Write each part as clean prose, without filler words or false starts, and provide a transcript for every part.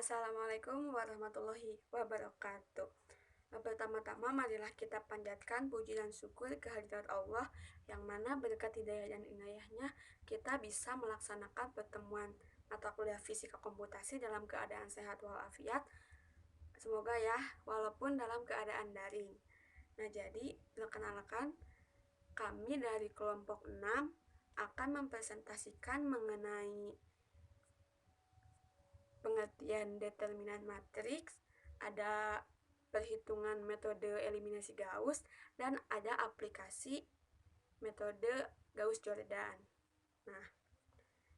Assalamualaikum warahmatullahi wabarakatuh. Pertama-tama marilah kita panjatkan puji dan syukur kehadirat Allah yang mana berkat hidayah dan inayahnya kita bisa melaksanakan pertemuan mata kuliah fisika komputasi dalam keadaan sehat walafiat. Semoga ya, walaupun dalam keadaan daring. Nah, jadi perkenalkan kami dari kelompok 6 akan mempresentasikan mengenai pengertian determinan matriks, ada perhitungan metode eliminasi Gauss, dan ada aplikasi metode Gauss-Jordan. Nah,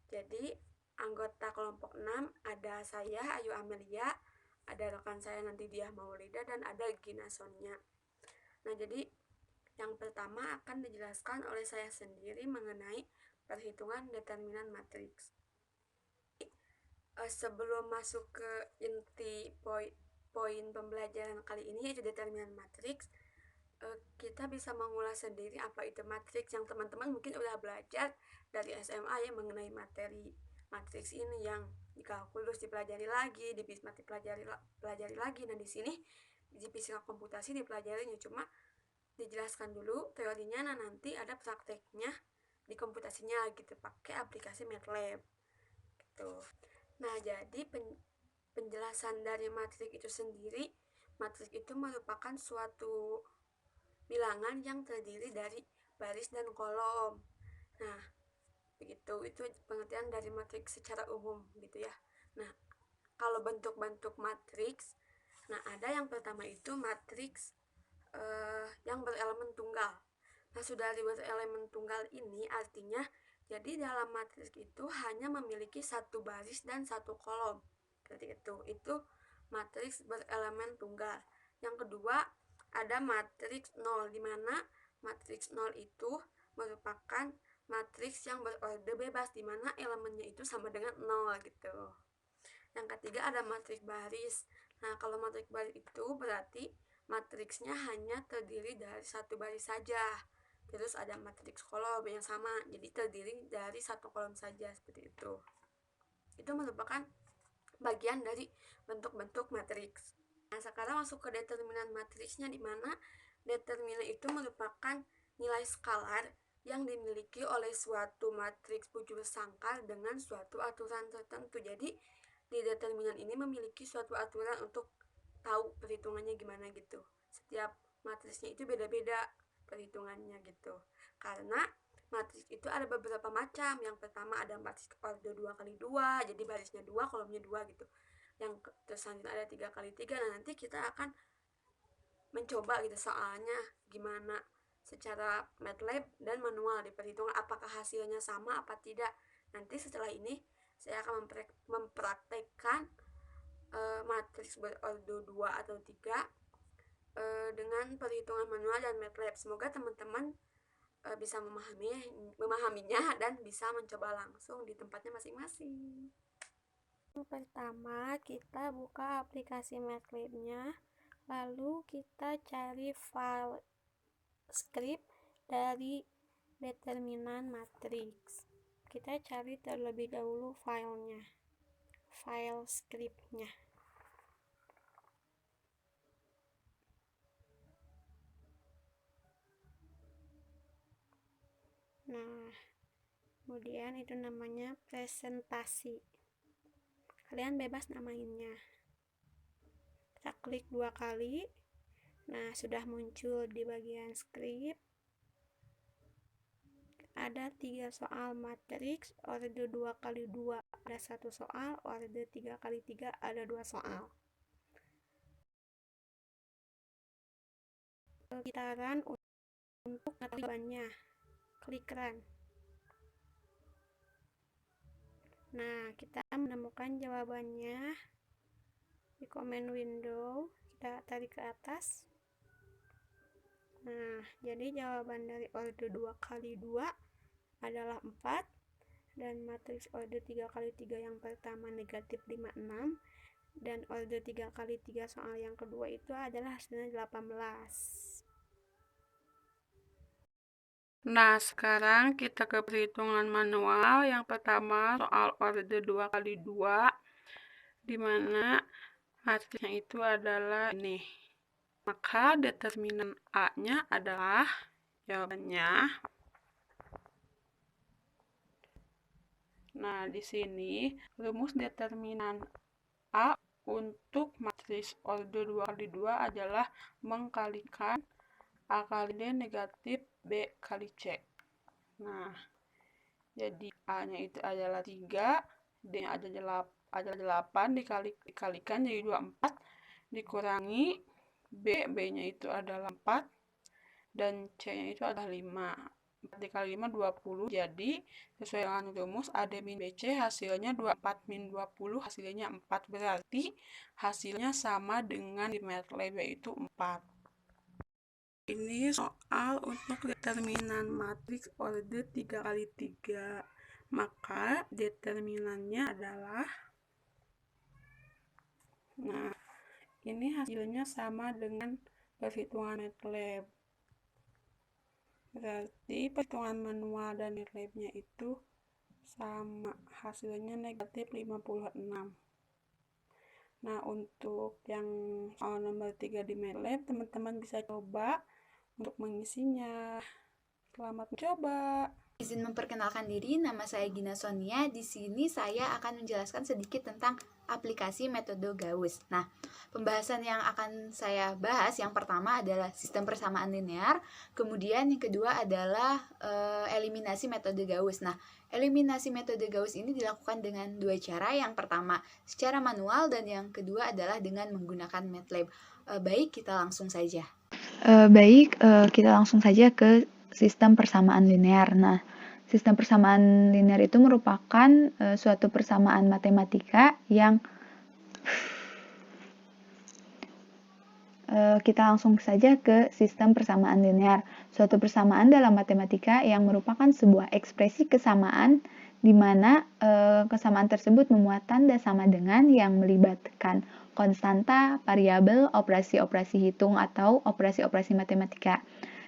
jadi anggota kelompok 6 ada saya, Ayu Amelia, ada rekan saya nanti dia Maulida, dan ada Gina Sonia. Nah, jadi yang pertama akan dijelaskan oleh saya sendiri mengenai perhitungan determinan matriks. Sebelum masuk ke inti poin pembelajaran kali ini yaitu determinan matriks, kita bisa mengulas sendiri apa itu matriks yang teman-teman mungkin udah belajar dari SMA ya mengenai materi matriks ini yang di kalkulus dipelajari lagi, di bismat dipelajari lagi, dan di sini di fisika komputasi dipelajarinya, cuma dijelaskan dulu teorinya, nah nanti ada prakteknya di komputasinya gitu pakai aplikasi MATLAB gitu. Nah, jadi penjelasan dari matriks itu sendiri, matriks itu merupakan suatu bilangan yang terdiri dari baris dan kolom. Nah, begitu, itu pengertian dari matriks secara umum gitu ya. Nah, kalau bentuk-bentuk matriks, nah ada yang pertama itu matriks yang berelemen tunggal. Nah, sudah berelemen tunggal ini artinya jadi dalam matriks itu hanya memiliki satu baris dan satu kolom. Seperti itu. Itu matriks berelemen tunggal. Yang kedua, ada matriks 0, di mana matriks 0 itu merupakan matriks yang berorde bebas, di mana elemennya itu sama dengan 0 gitu. Yang ketiga ada matriks baris. Nah, kalau matriks baris itu berarti matriksnya hanya terdiri dari satu baris saja. Terus ada matriks kolom yang sama, jadi terdiri dari satu kolom saja, seperti itu. Itu merupakan bagian dari bentuk-bentuk matriks. Nah, sekarang masuk ke determinan matriksnya, di mana determinan itu merupakan nilai skalar yang dimiliki oleh suatu matriks bujur sangkar dengan suatu aturan tertentu. Jadi di determinan ini memiliki suatu aturan untuk tahu perhitungannya gimana gitu. Setiap matriksnya itu beda-beda perhitungannya gitu, karena matriks itu ada beberapa macam. Yang pertama ada matriks orde 2x2, jadi barisnya 2, kolomnya 2 gitu. Yang selanjutnya ada 3x3. Nah, nanti kita akan mencoba gitu soalnya gimana secara MATLAB dan manual di perhitungan, apakah hasilnya sama apa tidak. Nanti setelah ini saya akan mempraktekkan matriks berorde 2 atau 3 dengan perhitungan manual dan MATLAB. Semoga teman-teman bisa memahaminya dan bisa mencoba langsung di tempatnya masing-masing. Pertama, kita buka aplikasi MATLAB-nya, lalu kita cari file script dari determinan matriks. Kita cari terlebih dahulu filenya, file script-nya. Nah, kemudian itu namanya presentasi. Kalian bebas namainnya. Kita klik 2 kali. Nah, sudah muncul di bagian script. Ada 3 soal matriks, orde 2x2 ada 1 soal, orde 3x3 ada 2 soal. Putaran untuk jawabannya, klik run. Nah, kita menemukan jawabannya di command window, kita tarik ke atas. Nah, jadi jawaban dari orde 2x2 adalah 4, dan matriks orde 3x3 yang pertama negatif 56, dan orde 3x3 soal yang kedua itu adalah hasilnya 18. Nah, sekarang kita ke perhitungan manual. Yang pertama soal orde 2x2. di mana matriksnya itu adalah ini. Maka determinan A-nya adalah, jawabannya. Nah, di sini rumus determinan A untuk matriks order 2x2 adalah mengkalikan A kali D negatif B kali C. Nah, jadi A-nya itu adalah 3, D-nya adalah 8, dikalikan jadi 24, dikurangi B-nya itu adalah 4, dan C-nya itu adalah 5. 4 dikali 5, 20. Jadi, sesuai dengan rumus AD min BC, hasilnya 24 min 20, hasilnya 4. Berarti, hasilnya sama dengan di MATLAB, yaitu 4. Ini soal untuk determinan matriks order 3x3. Maka determinannya adalah, nah, ini hasilnya sama dengan perhitungan MATLAB. Berarti perhitungan manual dan MATLAB-nya itu sama. Hasilnya negatif 56. Nah, untuk yang soal nomor 3 di MATLAB, teman-teman bisa coba untuk mengisinya. Selamat mencoba. Izin memperkenalkan diri, nama saya Gina Sonia. Di sini saya akan menjelaskan sedikit tentang aplikasi metode Gauss. Nah, pembahasan yang akan saya bahas yang pertama adalah sistem persamaan linear, kemudian yang kedua adalah eliminasi metode Gauss. Nah, eliminasi metode Gauss ini dilakukan dengan dua cara. Yang pertama secara manual dan yang kedua adalah dengan menggunakan MATLAB. Baik, kita langsung saja. Kita langsung saja ke sistem persamaan linear. Nah, sistem persamaan linear itu merupakan suatu persamaan matematika yang kita langsung saja ke sistem persamaan linear. Suatu persamaan dalam matematika yang merupakan sebuah ekspresi kesamaan di mana kesamaan tersebut memuat tanda sama dengan yang melibatkan konstanta, variabel, operasi-operasi hitung atau operasi-operasi matematika.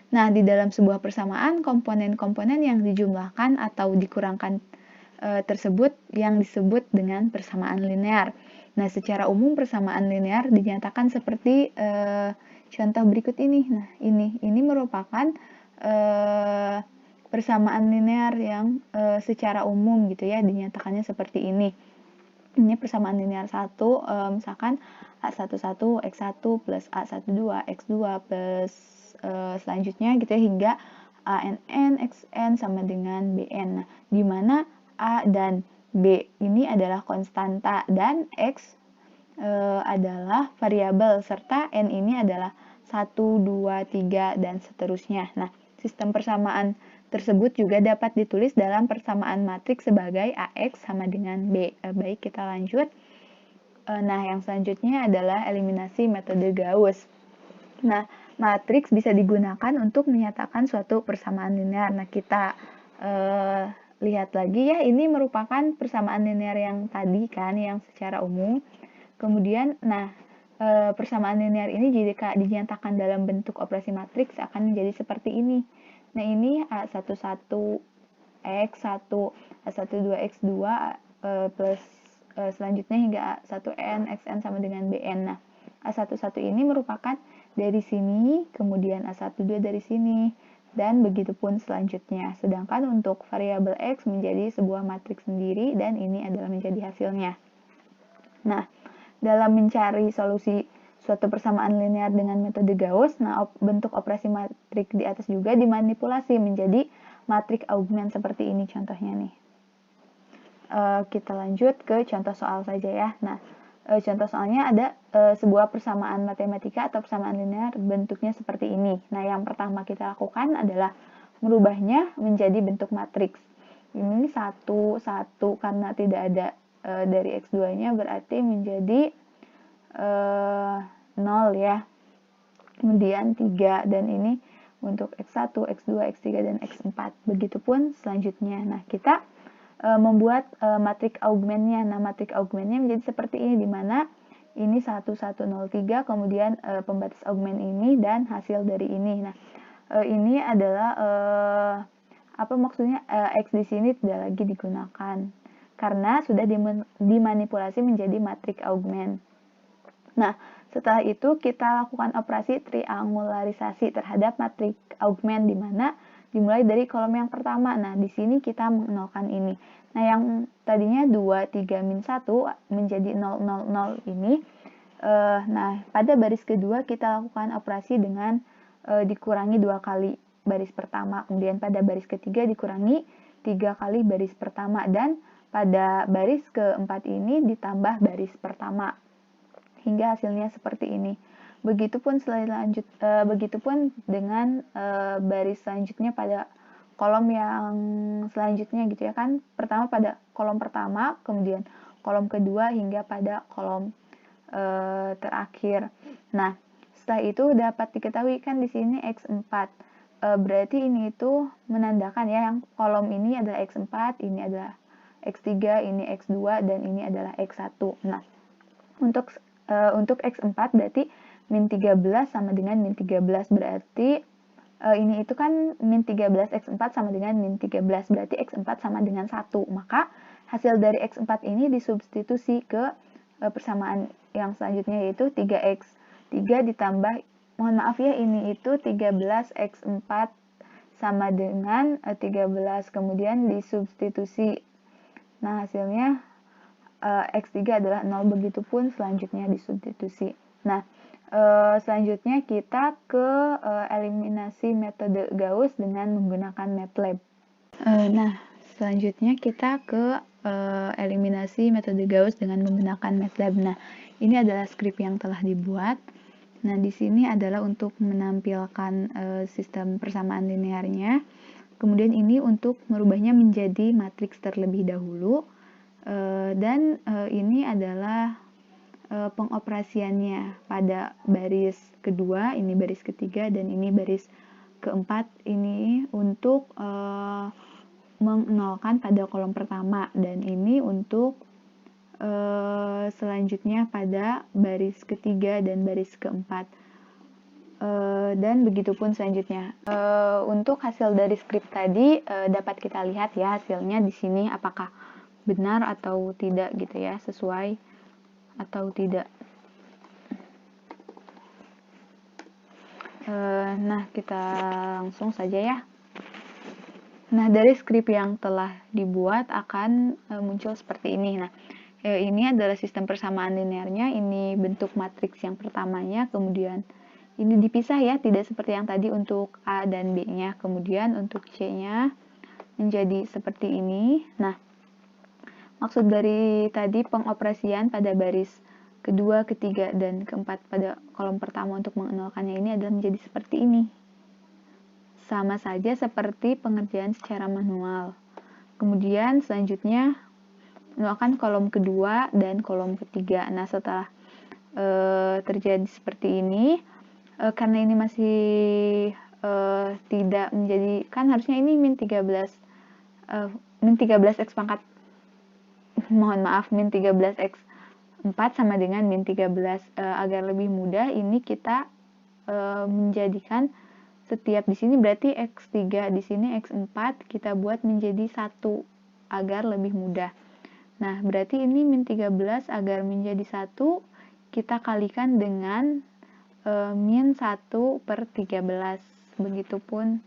Nah, di dalam sebuah persamaan, komponen-komponen yang dijumlahkan atau dikurangkan tersebut yang disebut dengan persamaan linear. Nah, secara umum persamaan linear dinyatakan seperti contoh berikut ini. Nah, ini merupakan persamaan linear yang secara umum gitu ya, dinyatakannya seperti ini. Ini persamaan linear 1, misalkan A11 X1 plus A12 X2 plus selanjutnya gitu ya, hingga ANN XN sama dengan BN. Nah, di mana A dan B ini adalah konstanta dan X adalah variabel serta N ini adalah 1, 2, 3 dan seterusnya. Nah, sistem persamaan tersebut juga dapat ditulis dalam persamaan matriks sebagai AX sama dengan B. Baik, kita lanjut. Nah, yang selanjutnya adalah eliminasi metode Gauss. Nah, matriks bisa digunakan untuk menyatakan suatu persamaan linear. Nah, kita lihat lagi ya, ini merupakan persamaan linear yang tadi kan, yang secara umum. Kemudian, nah, persamaan linear ini jika dinyatakan dalam bentuk operasi matriks akan menjadi seperti ini. Nah, ini A11 X1, A12 X2 plus selanjutnya hingga A1N XN sama dengan BN. Nah, A11 ini merupakan dari sini, kemudian A12 dari sini, dan begitupun selanjutnya. Sedangkan untuk variabel X menjadi sebuah matriks sendiri, dan ini adalah menjadi hasilnya. Nah, dalam mencari solusi suatu persamaan linear dengan metode Gauss, nah bentuk operasi matriks di atas juga dimanipulasi menjadi matriks augmen seperti ini contohnya nih. Kita lanjut ke contoh soal saja ya. Nah, contoh soalnya ada sebuah persamaan matematika atau persamaan linear bentuknya seperti ini. Nah, yang pertama kita lakukan adalah merubahnya menjadi bentuk matriks. Ini 1, 1 karena tidak ada dari X2-nya berarti menjadi 0 ya. Kemudian 3 dan ini untuk X1, X2, X3 dan X4. Begitupun selanjutnya. Nah, kita membuat matriks augmennya. Nah, matriks augmennya menjadi seperti ini, di mana ini 1103, kemudian pembatas augmen ini dan hasil dari ini. Nah, ini adalah apa maksudnya X di sini tidak lagi digunakan. karena sudah dimanipulasi menjadi matriks augment. Nah, setelah itu kita lakukan operasi triangularisasi terhadap matriks augment di mana dimulai dari kolom yang pertama. Nah, di sini kita menolkan ini. Nah, yang tadinya 2, 3, min 1 menjadi 0, 0, 0 ini. Nah, pada baris kedua kita lakukan operasi dengan dikurangi 2 kali baris pertama. Kemudian pada baris ketiga dikurangi 3 kali baris pertama. Dan pada baris keempat ini ditambah baris pertama. Hingga hasilnya seperti ini. Begitupun dengan baris selanjutnya pada kolom yang selanjutnya gitu ya kan. Pertama pada kolom pertama, kemudian kolom kedua hingga pada kolom terakhir. Nah, setelah itu dapat diketahui kan di sini X4. Berarti ini itu menandakan ya yang kolom ini adalah X4, ini adalah X3, ini X2 dan ini adalah X1. Nah, untuk X4 berarti min 13 sama dengan min 13, berarti ini itu kan min 13 X4 sama dengan min 13, berarti X4 sama dengan 1. Maka hasil dari X4 ini disubstitusi ke persamaan yang selanjutnya yaitu 3X. 3 ditambah, mohon maaf ya, ini itu 13 X4 sama dengan 13, kemudian disubstitusi. Nah, hasilnya X3 adalah 0, begitupun selanjutnya disubstitusi. Nah, selanjutnya kita ke eliminasi metode Gauss dengan menggunakan MATLAB. Nah, selanjutnya kita ke eliminasi metode Gauss dengan menggunakan MATLAB. Nah, ini adalah skrip yang telah dibuat. Nah, di sini adalah untuk menampilkan sistem persamaan linearnya. Kemudian ini untuk merubahnya menjadi matriks terlebih dahulu. Dan ini adalah pengoperasiannya pada baris kedua, ini baris ketiga, dan ini baris keempat. Ini untuk menolkan pada kolom pertama, dan ini untuk selanjutnya pada baris ketiga dan baris keempat. Dan begitupun selanjutnya. Untuk hasil dari skrip tadi dapat kita lihat ya hasilnya di sini apakah benar atau tidak gitu ya, sesuai atau tidak. Nah, kita langsung saja ya. Nah, dari skrip yang telah dibuat akan muncul seperti ini. Nah, ini adalah sistem persamaan linearnya, ini bentuk matriks yang pertamanya, kemudian ini dipisah ya, tidak seperti yang tadi untuk A dan B-nya. Kemudian untuk C-nya menjadi seperti ini. Nah, maksud dari tadi pengoperasian pada baris kedua, ketiga, dan keempat pada kolom pertama untuk menolkannya ini adalah menjadi seperti ini. Sama saja seperti pengerjaan secara manual. Kemudian selanjutnya menolkan kolom kedua dan kolom ketiga. Nah, setelah terjadi seperti ini, karena ini masih tidak menjadi, kan harusnya ini min 13 X pangkat, mohon maaf, min 13X 4 sama dengan min 13. Agar lebih mudah, ini kita menjadikan setiap di sini berarti X3, di sini X4 kita buat menjadi 1 agar lebih mudah. Nah, berarti ini min 13 agar menjadi 1 kita kalikan dengan min 1 per 13. Begitupun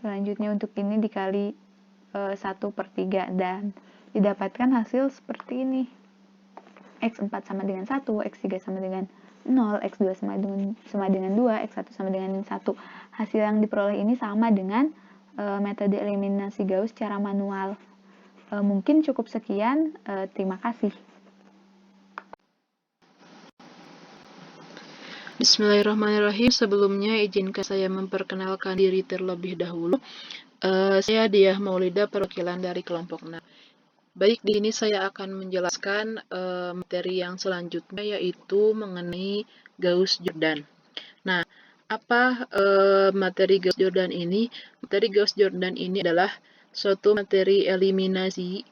selanjutnya untuk ini dikali 1 per 3 dan didapatkan hasil seperti ini. X4 sama dengan 1, X3 sama dengan 0, X2 sama dengan 2, X1 sama dengan 1. Hasil yang diperoleh ini sama dengan metode eliminasi Gauss secara manual. Mungkin cukup sekian, terima kasih. Bismillahirrahmanirrahim. Sebelumnya izinkan saya memperkenalkan diri terlebih dahulu. Saya Diah Maulida, perwakilan dari kelompok 6. Baik, di sini saya akan menjelaskan materi yang selanjutnya, yaitu mengenai Gauss-Jordan. Nah, apa materi Gauss-Jordan ini? Materi Gauss-Jordan ini adalah suatu materi eliminasi,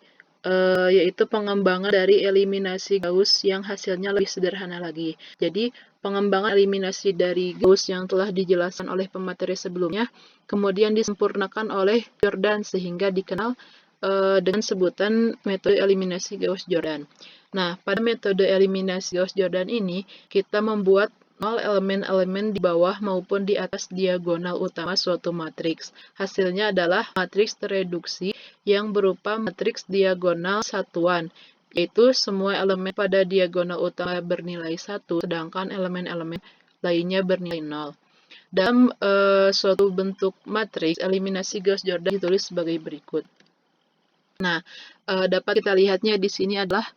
yaitu pengembangan dari eliminasi Gauss yang hasilnya lebih sederhana lagi. Jadi, pengembangan eliminasi dari Gauss yang telah dijelaskan oleh pemateri sebelumnya, kemudian disempurnakan oleh Jordan sehingga dikenal dengan sebutan metode eliminasi Gauss-Jordan. Nah, pada metode eliminasi Gauss-Jordan ini, kita membuat 0 elemen-elemen di bawah maupun di atas diagonal utama suatu matriks. Hasilnya adalah matriks tereduksi yang berupa matriks diagonal satuan, yaitu semua elemen pada diagonal utama bernilai 1, sedangkan elemen-elemen lainnya bernilai 0. Dalam suatu bentuk matriks, eliminasi Gauss-Jordan ditulis sebagai berikut. Nah, dapat kita lihatnya di sini adalah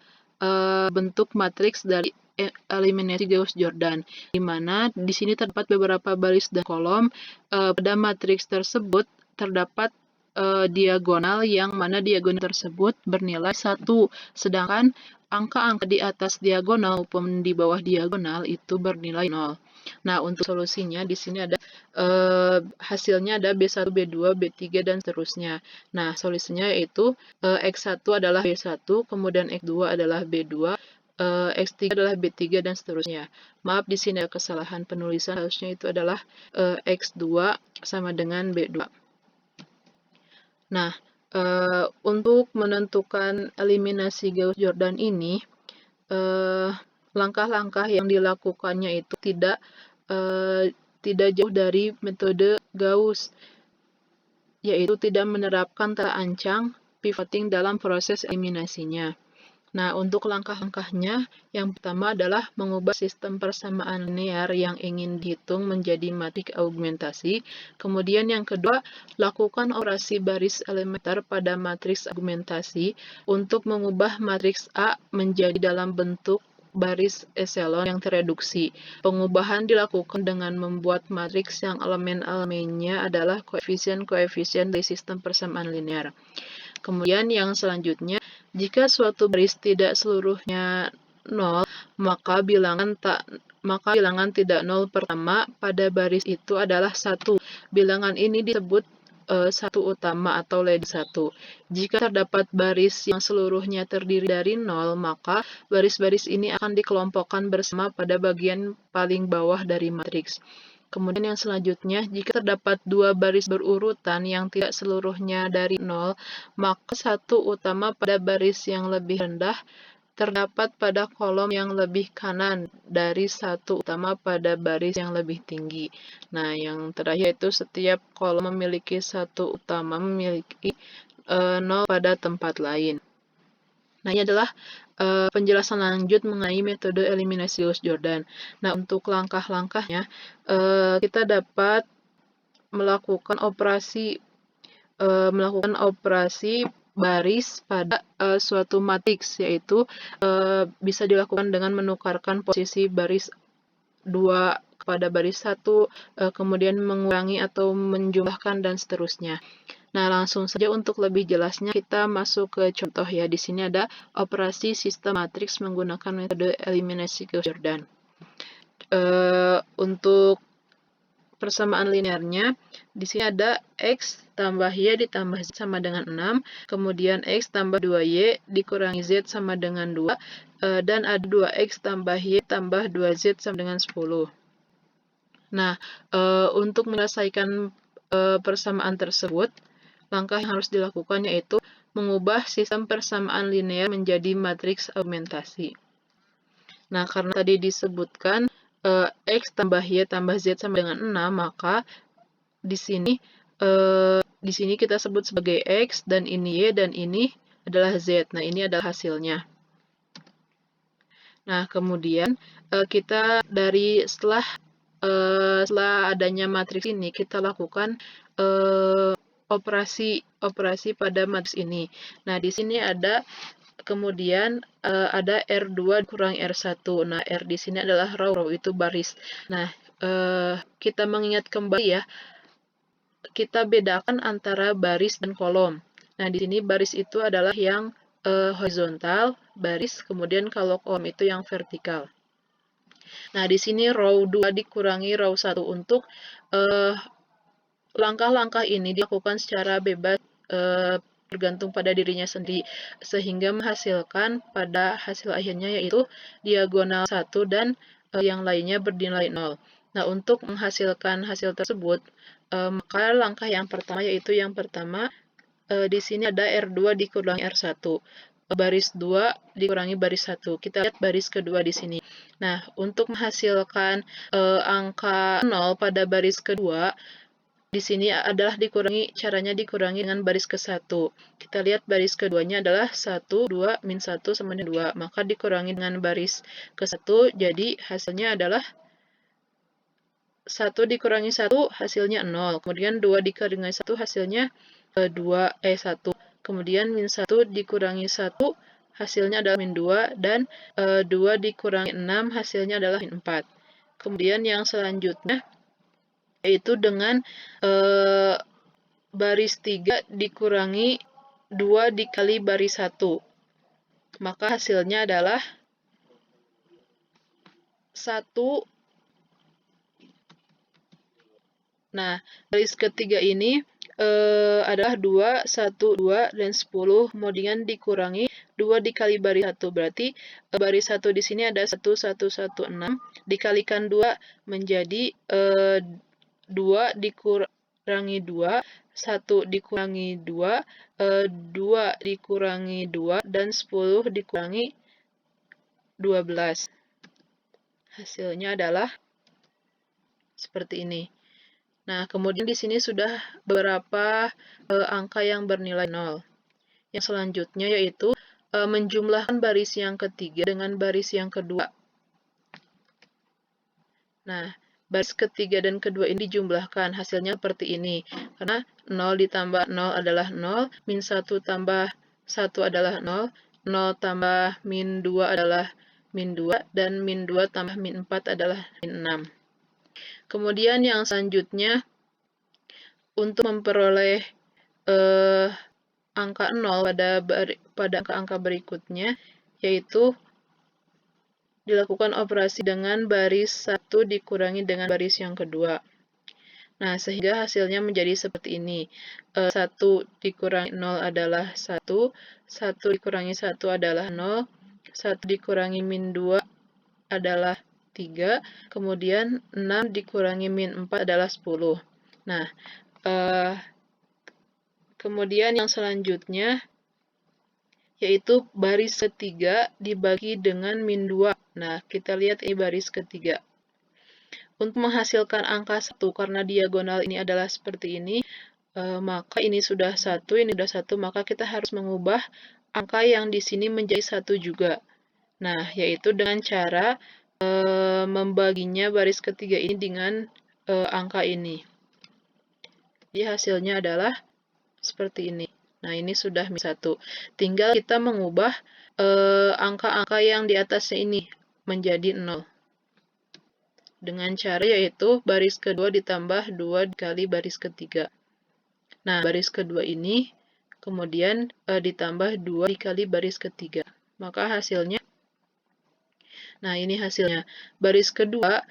bentuk matriks dari eliminasi Gauss-Jordan, di mana di sini terdapat beberapa baris dan kolom. Pada matriks tersebut terdapat diagonal yang mana diagonal tersebut bernilai 1, sedangkan angka-angka di atas diagonal maupun di bawah diagonal itu bernilai 0. Nah, untuk solusinya di sini ada hasilnya ada B1, B2, B3, dan seterusnya. Nah, solusinya yaitu X1 adalah B1, kemudian X2 adalah B2, X3 adalah B3, dan seterusnya. Maaf, di sini ada kesalahan penulisan, harusnya itu adalah X2 sama dengan B2. Nah, untuk menentukan eliminasi Gauss-Jordan ini, langkah-langkah yang dilakukannya itu tidak jauh dari metode Gauss, yaitu tidak menerapkan terancang pivoting dalam proses eliminasinya. Nah, untuk langkah-langkahnya, yang pertama adalah mengubah sistem persamaan linear yang ingin dihitung menjadi matriks augmentasi. Kemudian yang kedua, lakukan operasi baris elementer pada matriks augmentasi untuk mengubah matriks A menjadi dalam bentuk baris eselon yang tereduksi. Pengubahan dilakukan dengan membuat matriks yang elemen-elemennya adalah koefisien-koefisien dari sistem persamaan linear. Kemudian yang selanjutnya, jika suatu baris tidak seluruhnya 0, maka bilangan tidak 0 pertama pada baris itu adalah 1. Bilangan ini disebut satu utama atau leading 1. Jika terdapat baris yang seluruhnya terdiri dari 0, maka baris-baris ini akan dikelompokkan bersama pada bagian paling bawah dari matriks. Kemudian yang selanjutnya, jika terdapat dua baris berurutan yang tidak seluruhnya dari 0, maka satu utama pada baris yang lebih rendah terdapat pada kolom yang lebih kanan dari satu utama pada baris yang lebih tinggi. Nah, yang terakhir itu setiap kolom memiliki satu utama memiliki 0 pada tempat lain. Nah, ini adalah penjelasan lanjut mengenai metode eliminasi Gauss-Jordan. Nah, untuk langkah-langkahnya, kita dapat melakukan operasi baris pada suatu matriks, yaitu bisa dilakukan dengan menukarkan posisi baris 2 kepada baris 1, kemudian mengurangi atau menjumlahkan, dan seterusnya. Nah, langsung saja untuk lebih jelasnya kita masuk ke contoh ya. Di sini ada operasi sistem matriks menggunakan metode eliminasi Gauss-Jordan. Untuk persamaan linearnya, di sini ada X tambah Y ditambah Z sama dengan 6, kemudian X tambah 2Y dikurangi Z sama dengan 2, dan ada 2X tambah Y tambah 2Z sama dengan 10. Nah, untuk menyelesaikan persamaan tersebut, langkah yang harus dilakukan yaitu mengubah sistem persamaan linear menjadi matriks augmentasi. Nah, karena tadi disebutkan X tambah Y tambah Z sama dengan 6, maka di sini kita sebut sebagai X, dan ini Y, dan ini adalah Z. Nah, ini adalah hasilnya. Nah, kemudian kita setelah adanya matriks ini, kita lakukan operasi pada matriks ini. Nah, di sini ada kemudian ada R2 kurang R1. Nah, R di sini adalah row itu baris. Nah, kita mengingat kembali ya, kita bedakan antara baris dan kolom. Nah, di sini baris itu adalah yang horizontal, baris, kemudian kalau kolom itu yang vertikal. Nah, di sini row 2 dikurangi row 1 untuk langkah-langkah ini dilakukan secara bebas bergantung pada dirinya sendiri, sehingga menghasilkan pada hasil akhirnya yaitu diagonal 1 dan yang lainnya bernilai 0. Nah, untuk menghasilkan hasil tersebut, maka langkah yang pertama yaitu di sini ada R2 dikurangi R1. Baris 2 dikurangi baris 1. Kita lihat baris kedua di sini. Nah, untuk menghasilkan angka 0 pada baris kedua, di sini adalah caranya dikurangi dengan baris ke-1. Kita lihat baris keduanya adalah 1, 2, min 1 sama dengan 2. Maka dikurangi dengan baris ke-1, jadi hasilnya adalah 1 dikurangi 1 hasilnya 0. Kemudian 2 dikurangi 1 hasilnya 1. Kemudian min 1 dikurangi 1 hasilnya adalah min 2. Dan 2 dikurangi 6 hasilnya adalah min 4. Kemudian yang selanjutnya yaitu dengan baris 3 dikurangi 2 dikali baris 1. Maka hasilnya adalah 1. Nah, baris ketiga ini adalah 2, 1, 2, dan 10. Kemudian dikurangi 2 dikali baris 1. Berarti baris 1 di sini ada 1, 1, 1, 6. Dikalikan 2 menjadi 2 dikurangi 2, 1 dikurangi 2, 2 dikurangi 2, dan 10 dikurangi 12. Hasilnya adalah seperti ini. Nah, kemudian di sini sudah beberapa angka yang bernilai 0. Yang selanjutnya yaitu menjumlahkan baris yang ketiga dengan baris yang kedua. Nah, baris ketiga dan kedua ini dijumlahkan, hasilnya seperti ini. Karena 0 ditambah 0 adalah 0, min 1 tambah 1 adalah 0, 0 tambah min 2 adalah min 2, dan min 2 tambah min 4 adalah min 6. Kemudian yang selanjutnya, untuk memperoleh angka 0 pada angka-angka berikutnya, yaitu dilakukan operasi dengan baris 1 dikurangi dengan baris yang kedua. Nah, sehingga hasilnya menjadi seperti ini. 1 dikurangi 0 adalah 1, 1 dikurangi 1 adalah 0, 1 dikurangi min 2 adalah 3, kemudian 6 dikurangi min 4 adalah 10. Nah, kemudian yang selanjutnya yaitu baris ketiga dibagi dengan min 2. Nah, kita lihat ini baris ketiga. Untuk menghasilkan angka 1, karena diagonal ini adalah seperti ini, maka ini sudah 1, ini sudah 1, maka kita harus mengubah angka yang di sini menjadi 1 juga. Nah, yaitu dengan cara membaginya baris ketiga ini dengan angka ini. Jadi hasilnya adalah seperti ini. Nah, ini sudah min 1. Tinggal kita mengubah angka-angka yang di atasnya ini menjadi 0. Dengan cara yaitu baris kedua ditambah 2 kali baris ketiga. Nah, baris kedua ini kemudian ditambah 2 dikali baris ketiga. Maka hasilnya, nah ini hasilnya. Baris kedua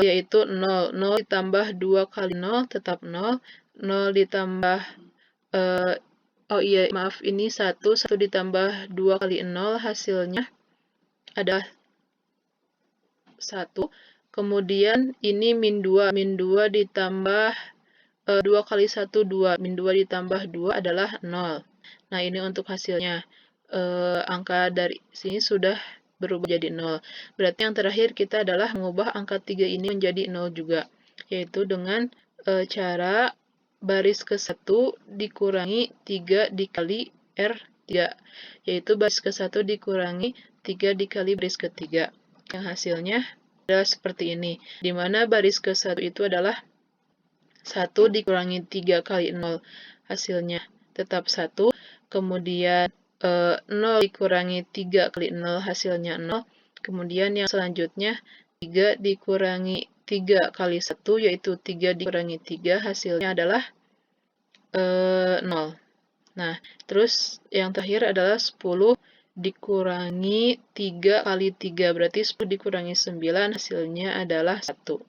yaitu 0. 0 ditambah 2 kali 0 tetap 0. 0 ditambah ini 1 ditambah 2 kali 0 hasilnya adalah 1. Kemudian ini min 2. Min 2 ditambah 2 kali 1, 2. Min 2 ditambah 2 adalah 0. Nah, ini untuk hasilnya. Angka dari sini sudah berubah jadi 0. Berarti yang terakhir kita adalah mengubah angka 3 ini menjadi 0 juga. Yaitu dengan cara baris ke-1 dikurangi 3 dikali R3, yaitu baris ke-1 dikurangi 3 dikali baris ke-3. Yang hasilnya adalah seperti ini, di mana baris ke-1 itu adalah 1 dikurangi 3 kali 0, hasilnya tetap 1, kemudian 0 dikurangi 3 kali 0, hasilnya 0, kemudian yang selanjutnya 3 dikurangi 3 kali 1, yaitu 3 dikurangi 3, hasilnya adalah 0. Nah, terus yang terakhir adalah 10 dikurangi 3 kali 3, berarti 10 dikurangi 9, hasilnya adalah 1.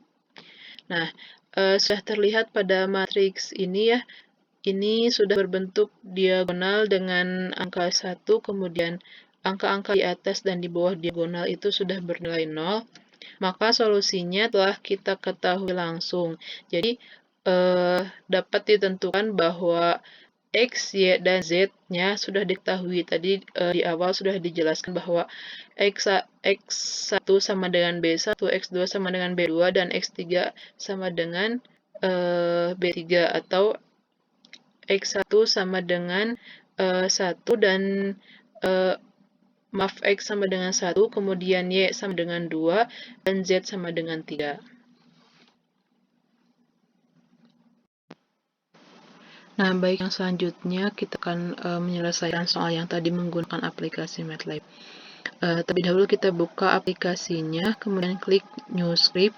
Nah, sudah terlihat pada matriks ini ya, ini sudah berbentuk diagonal dengan angka 1, kemudian angka-angka di atas dan di bawah diagonal itu sudah bernilai 0, maka solusinya telah kita ketahui langsung. Jadi, dapat ditentukan bahwa X, Y, dan Z-nya sudah diketahui. Tadi di awal sudah dijelaskan bahwa X1 sama dengan B1, X2 sama dengan B2, dan X3 sama dengan B3, atau X1 sama dengan 1 dan X sama dengan 1, kemudian Y sama dengan 2, dan Z sama dengan 3. Nah, baik, yang selanjutnya kita akan menyelesaikan soal yang tadi menggunakan aplikasi MATLAB. Terlebih dahulu kita buka aplikasinya, kemudian klik New Script,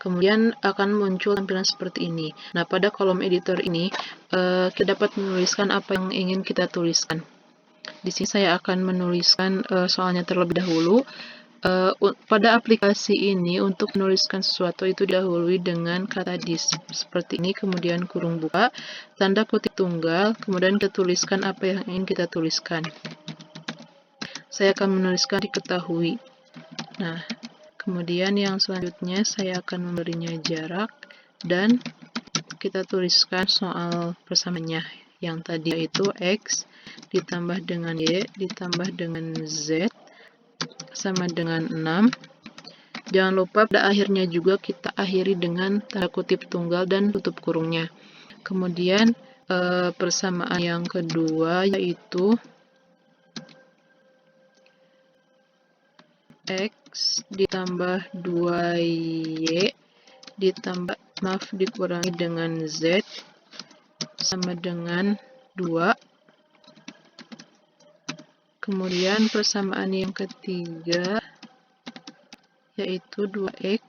kemudian akan muncul tampilan seperti ini. Nah, pada kolom editor ini, kita dapat menuliskan apa yang ingin kita tuliskan. Di sini saya akan menuliskan soalnya terlebih dahulu. Pada aplikasi ini, untuk menuliskan sesuatu itu didahului dengan kata dis seperti ini, kemudian kurung buka, tanda kutip tunggal, kemudian kita tuliskan apa yang ingin kita tuliskan. Saya akan menuliskan diketahui. Nah, kemudian yang selanjutnya saya akan memberinya jarak, dan kita tuliskan soal persamaannya yang tadi, yaitu X ditambah dengan Y ditambah dengan Z sama dengan 6. Jangan lupa pada akhirnya juga kita akhiri dengan tanda kutip tunggal dan tutup kurungnya. Kemudian persamaan yang kedua yaitu X ditambah 2Y dikurangi dengan Z sama dengan 2. Kemudian persamaan yang ketiga yaitu 2X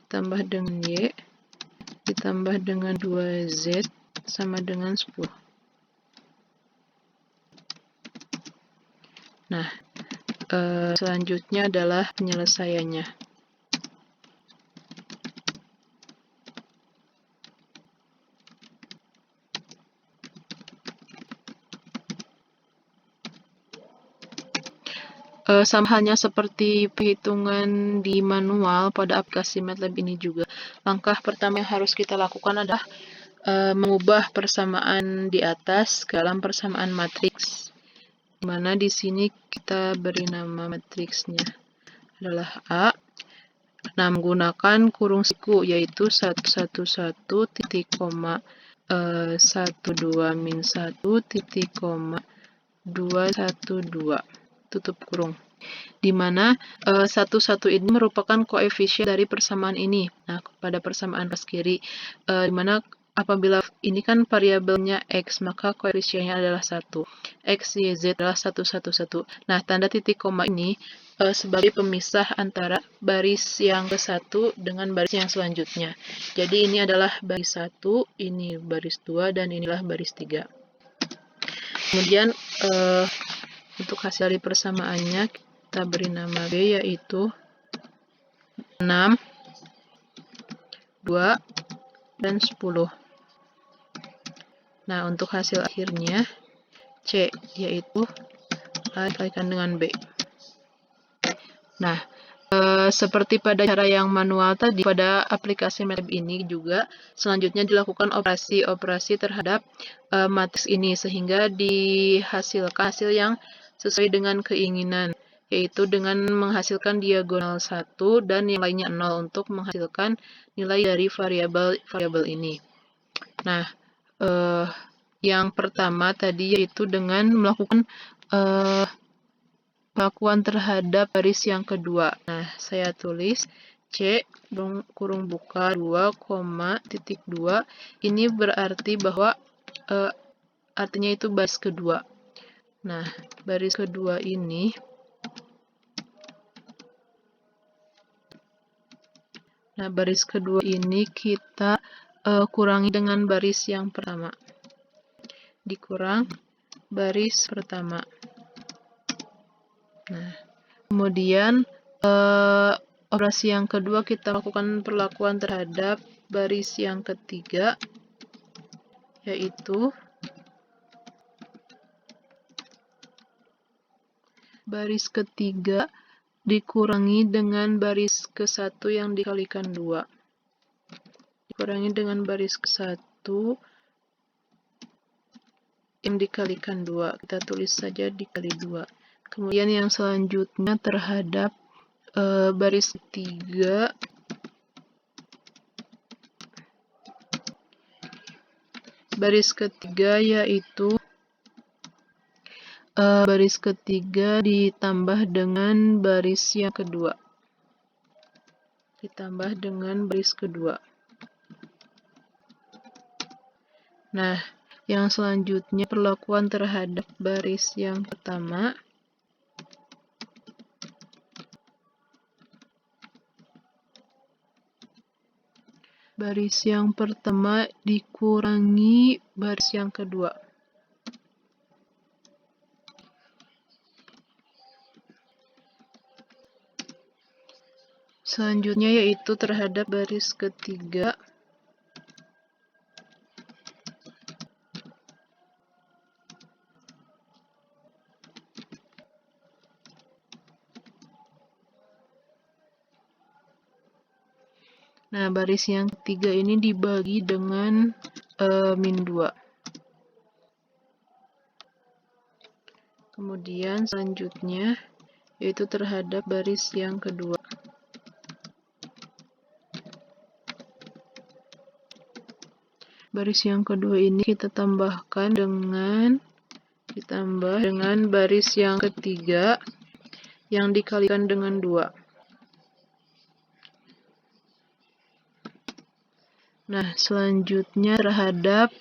ditambah dengan Y ditambah dengan 2Z sama dengan 10. Nah, selanjutnya adalah penyelesaiannya. Sama halnya seperti perhitungan di manual pada aplikasi MATLAB ini juga. Langkah pertama yang harus kita lakukan adalah mengubah persamaan di atas ke dalam persamaan matriks. Dimana di sini kita beri nama matriksnya adalah A. Nah, menggunakan kurung siku yaitu 111 titik koma 12 min 1 titik koma 212 tutup kurung, di mana 11 ini merupakan koefisien dari persamaan ini. Nah, pada persamaan pas kiri, di mana apabila ini kan variabelnya X, maka koefisiennya adalah 1. X, Y, Z adalah 111. Nah, tanda titik koma ini sebagai pemisah antara baris yang ke-1 dengan baris yang selanjutnya. Jadi ini adalah baris 1, ini baris 2, dan inilah baris 3. Kemudian untuk hasil dari persamaannya kita beri nama B, yaitu 6, 2, dan 10. Nah, untuk hasil akhirnya C, yaitu A dikalikan dengan B. Nah, seperti pada cara yang manual tadi, pada aplikasi MATLAB ini juga selanjutnya dilakukan operasi terhadap matriks ini, sehingga dihasilkan hasil yang sesuai dengan keinginan, yaitu dengan menghasilkan diagonal 1 dan yang lainnya 0 untuk menghasilkan nilai dari variabel ini. Nah, yang pertama tadi yaitu dengan melakukan pengakuan terhadap baris yang kedua. Nah, saya tulis C kurung buka 2, titik 2. Ini berarti bahwa artinya itu baris kedua. Nah, baris kedua ini kita kurangi dengan baris yang pertama. Dikurang baris pertama. Nah, kemudian operasi yang kedua kita lakukan perlakuan terhadap baris yang ketiga, yaitu baris ketiga dikurangi dengan baris ke-1 yang dikalikan 2. Dikurangi dengan baris ke-1 yang dikalikan 2. Kita tulis saja dikali 2. Kemudian yang selanjutnya terhadap baris ketiga, yaitu baris ketiga ditambah dengan baris yang kedua. Nah, yang selanjutnya perlakuan terhadap baris yang pertama. Baris yang pertama dikurangi baris yang kedua. Selanjutnya yaitu terhadap baris ketiga. Nah, baris yang ketiga ini dibagi dengan min 2. Kemudian selanjutnya yaitu terhadap baris yang kedua. Baris yang kedua ini kita tambahkan dengan baris yang ketiga yang dikalikan dengan 2. Nah, selanjutnya terhadap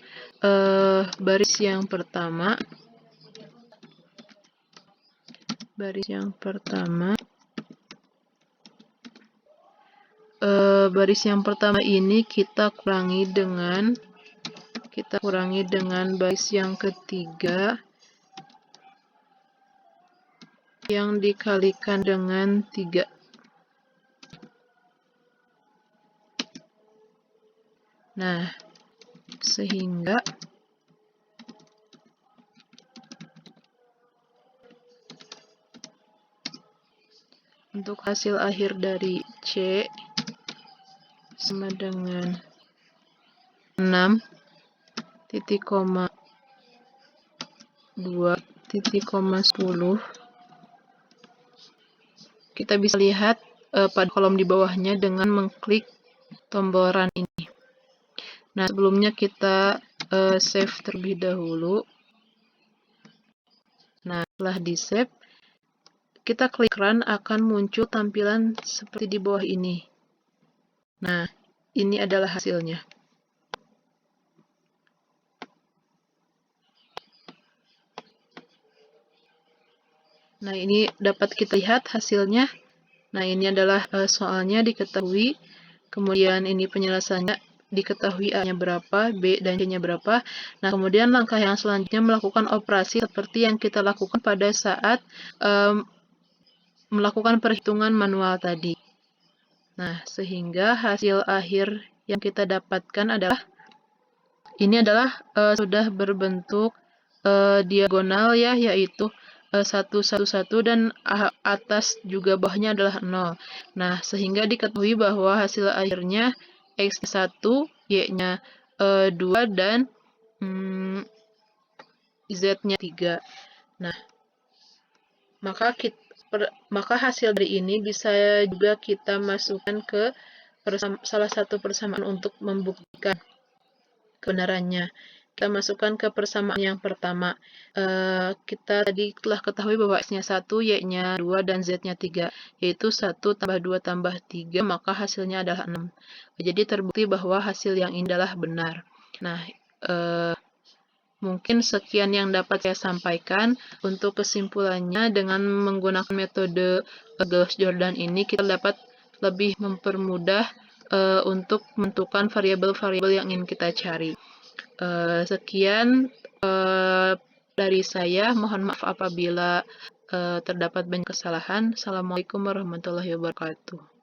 baris yang pertama. Baris yang pertama ini kita kurangi dengan baris yang ketiga yang dikalikan dengan 3. Nah, sehingga untuk hasil akhir dari C sama dengan 6,2,10. Kita bisa lihat pada kolom di bawahnya dengan mengklik tombol run ini. Nah, sebelumnya kita save terlebih dahulu. Nah, setelah di-save, kita klik run, akan muncul tampilan seperti di bawah ini. Nah, ini adalah hasilnya. Nah, ini dapat kita lihat hasilnya. Nah, ini adalah soalnya diketahui. Kemudian ini penjelasannya diketahui A-nya berapa, B dan C-nya berapa. Nah, kemudian langkah yang selanjutnya melakukan operasi seperti yang kita lakukan pada saat melakukan perhitungan manual tadi. Nah, sehingga hasil akhir yang kita dapatkan adalah sudah berbentuk diagonal ya, yaitu 1, 1, 1 dan atas juga bawahnya adalah 0. Nah, sehingga diketahui bahwa hasil akhirnya X-nya 1, Y-nya 2 dan Z-nya 3. Nah, maka hasil dari ini bisa juga kita masukkan ke salah satu persamaan untuk membuktikan kebenarannya. Kita masukkan ke persamaan yang pertama. Kita tadi telah ketahui bahwa X-nya 1, Y-nya 2, dan Z-nya 3. Yaitu 1 tambah 2 tambah 3, maka hasilnya adalah 6. Jadi terbukti bahwa hasil yang ini adalah benar. Nah, mungkin sekian yang dapat saya sampaikan. Untuk kesimpulannya, dengan menggunakan metode Gauss-Jordan ini, kita dapat lebih mempermudah untuk menentukan variabel-variabel yang ingin kita cari. Sekian dari saya. Mohon maaf apabila terdapat banyak kesalahan. Assalamualaikum warahmatullahi wabarakatuh.